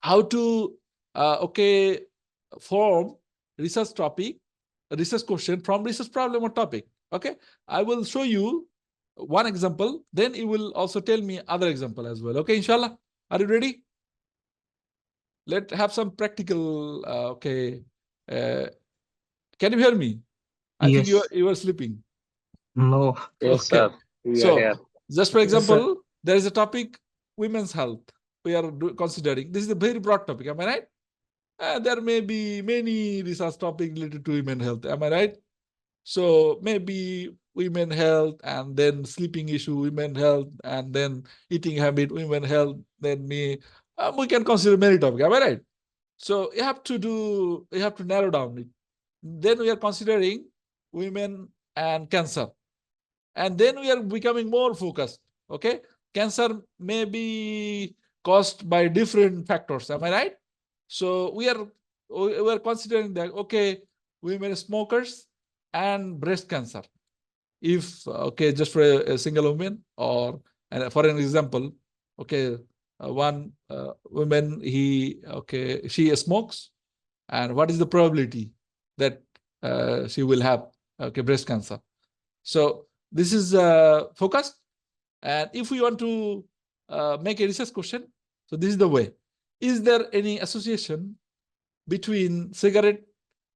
how to form research topic, research question from research problem or topic. Okay, I will show you one example, then you will also tell me other example as well. Okay, inshallah. Are you ready? Let's have some practical. Can you hear me? I think Yes. you are sleeping. No. Yes, Okay. sir. We are So here. just for Yes, sir. example, there is a topic, women's health. We are considering. This is a very broad topic. Am I right? There may be many research topics related to women health. Am I right? So maybe women health, and then sleeping issue, women health, and then eating habit, women health. Then we can consider many topics. Am I right? So you have to narrow down it. Then we are considering women and cancer, and then we are becoming more focused. Okay, cancer may be caused by different factors. Am I right? So we are considering that, okay, women smokers and breast cancer. If just for a single woman, or for an example, okay, one woman, she smokes, and what is the probability that she will have breast cancer? So this is focused. And if we want to make a research question, so this is the way. Is there any association between cigarette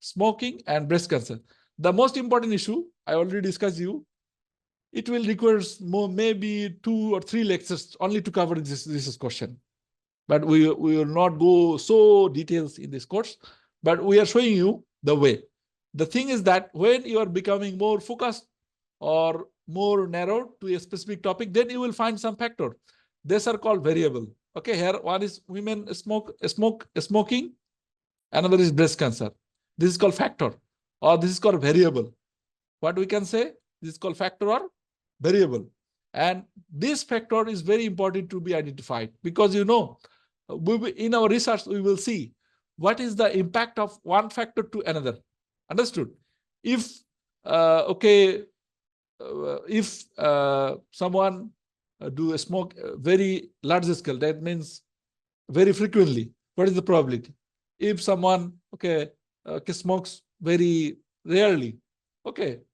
smoking and breast cancer? The most important issue I already discussed you. It will require maybe 2 or 3 lectures only to cover this question. But we will not go so details in this course. But we are showing you the way. The thing is that when you are becoming more focused or more narrow to a specific topic, then you will find some factor. These are called variable. Okay, here one is women smoking, another is breast cancer. This is called factor, or this is called variable. What we can say, this is called factor or variable. And this factor is very important to be identified, because in our research we will see what is the impact of one factor to another. Understood? If someone do a smoke very large scale, that means very frequently, what is the probability? If someone smokes very rarely,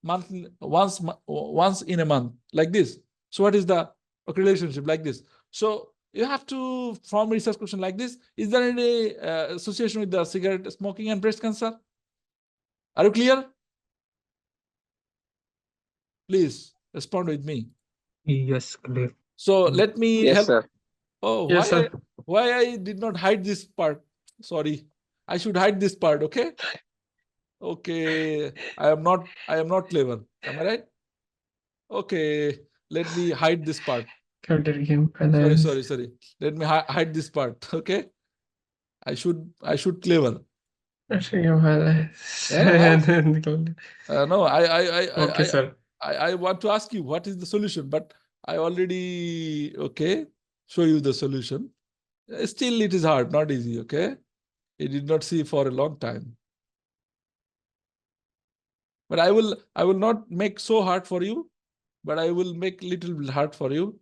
monthly, once in a month, like this, so what is the relationship like this? So you have to form research question like this. Is there any association with the cigarette smoking and breast cancer? Are you clear? Please respond with me. Yes, clear. So let me Yes, help. sir. Oh, Yes, sir. why I did not hide this part? Sorry, I should hide this part. Okay. Okay, I am not clever. Am I right? Okay, let me hide this part. Computer game Sorry. Let me hide this part. Okay, I should clever. No, Okay, sir. I want to ask you what is the solution, but I already show you the solution. Still, it is hard, not easy. Okay, I did not see for a long time. But I will not make so hard for you, but I will make little bit hard for you,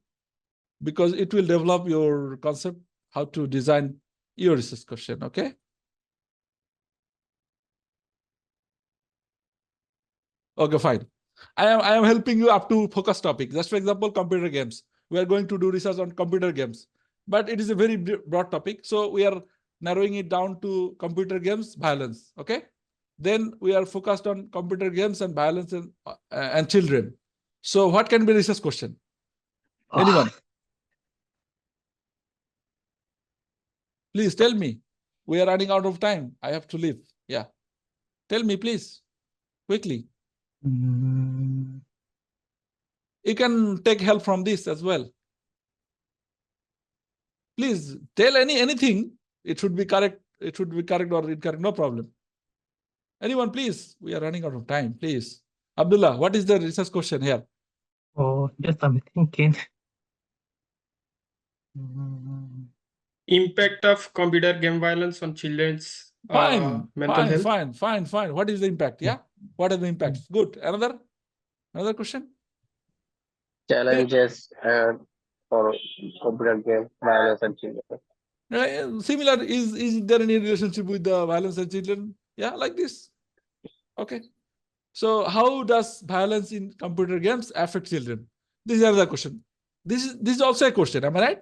because it will develop your concept how to design your research question. Okay. Okay, fine. I am helping you up to focus topic. Just for example, computer games. We are going to do research on computer games, but it is a very broad topic. So we are narrowing it down to computer games, violence. Okay. Then we are focused on computer games and violence and children. So what can be research question? Anyone? Please tell me. We are running out of time. I have to leave. Yeah. Tell me, please, quickly. Mm, You can take help from this as well. Please tell anything. It should be correct. It should be correct or incorrect. No problem. Anyone, please. We are running out of time. Please. Abdullah, what is the research question here? oh, just I'm thinking. Mm, Impact of computer game violence on children's Fine. mental health. Fine. What is the impact? Yeah. What are the impacts? Good. Another question? Challenges for computer game violence and children. Similar, is there any relationship with the violence in children? Yeah, like this. Okay. So how does violence in computer games affect children? This is another question. This is also a question. Am I right?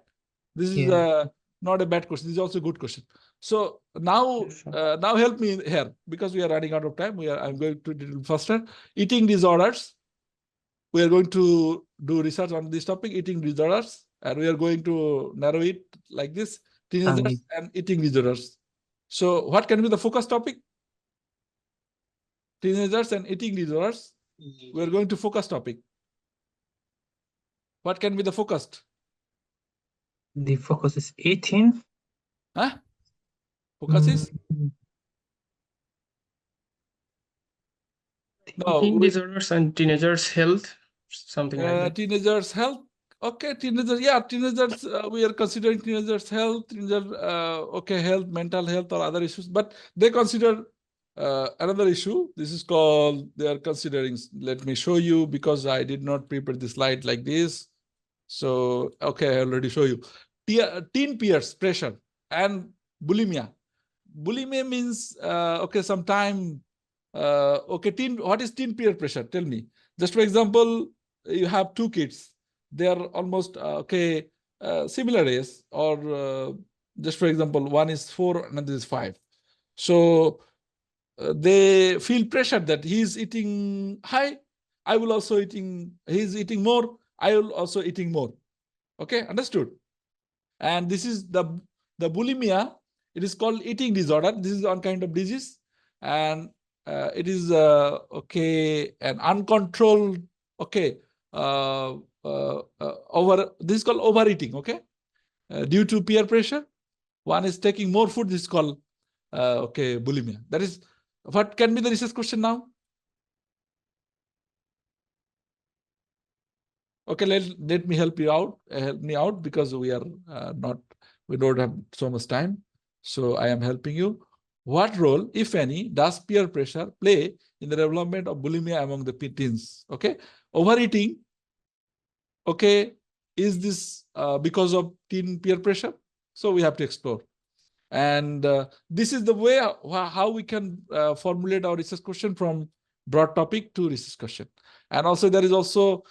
This is Yeah. not a bad question. This is also a good question. So now, Yes, sir. now help me here because we are running out of time. I'm going to do it faster. Eating disorders. We are going to do research on this topic, eating disorders, and we are going to narrow it like this: teenagers and eating disorders. So what can be the focus topic? Teenagers and eating disorders. We are going to focus topic. What can be the focused? The focus is 18. Huh? Focus is? No, Eating disorders and teenagers' health, something like that. teenagers' health. Okay, teenagers. Yeah, teenagers. We are considering teenagers' health, okay, health, mental health, or other issues. But they consider another issue. This is called. They are considering. Let me show you because I did not prepare the slide like this. So okay, I already show you. Teen peers pressure and bulimia. Bulimia means okay, sometime okay, what is teen peer pressure? Tell me. Just for example, you have two kids. They are almost okay, similar age, or just for example, one is 4, another is 5. So they feel pressure that he's eating high. I will also eating. He's eating more. I will also eating more. Okay, understood. And this is the bulimia. It is called eating disorder. This is one kind of disease, and it is okay, an uncontrolled, okay, over. This is called overeating. Okay, due to peer pressure, one is taking more food. This is called okay, bulimia. That is what can be the research question now. Okay, let me help you out. Help me out because we are we don't have so much time. So I am helping you. What role, if any, does peer pressure play in the development of bulimia among the teens? Okay, overeating. Okay, is this because of teen peer pressure? So we have to explore. And this is the way how we can formulate our research question from broad topic to research question. And also there is also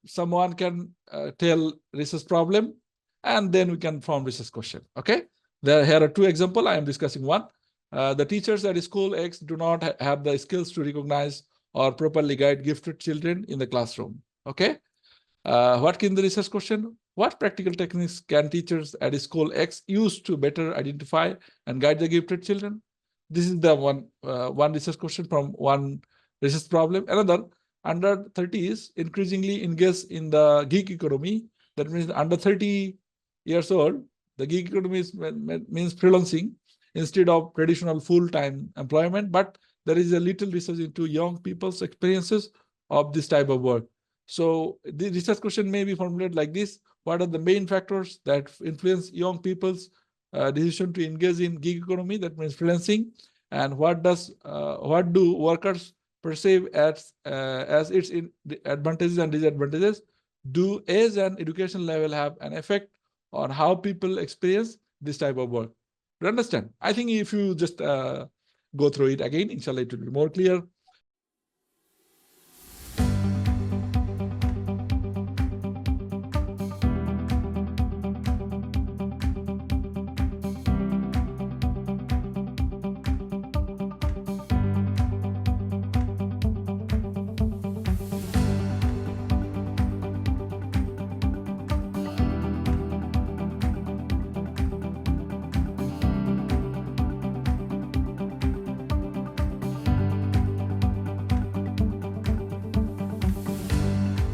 someone can tell research problem, and then we can form research question. Okay, here are two examples. I am discussing one. The teachers at school X do not have the skills to recognize or properly guide gifted children in the classroom. Okay, what can the research question? What practical techniques can teachers at school X use to better identify and guide the gifted children? This is the one research question from one research problem. Another, under 30s increasingly engaged in the gig economy. That means under 30 years old, the gig economy means freelancing instead of traditional full-time employment. But there is a little research into young people's experiences of this type of work. So the research question may be formulated like this: what are the main factors that influence young people's decision to engage in gig economy, that means freelancing, and what do workers perceive as its advantages and disadvantages? Do age and education level have an effect on how people experience this type of work? Do you understand? I think if you just go through it again, inshallah, it will be more clear.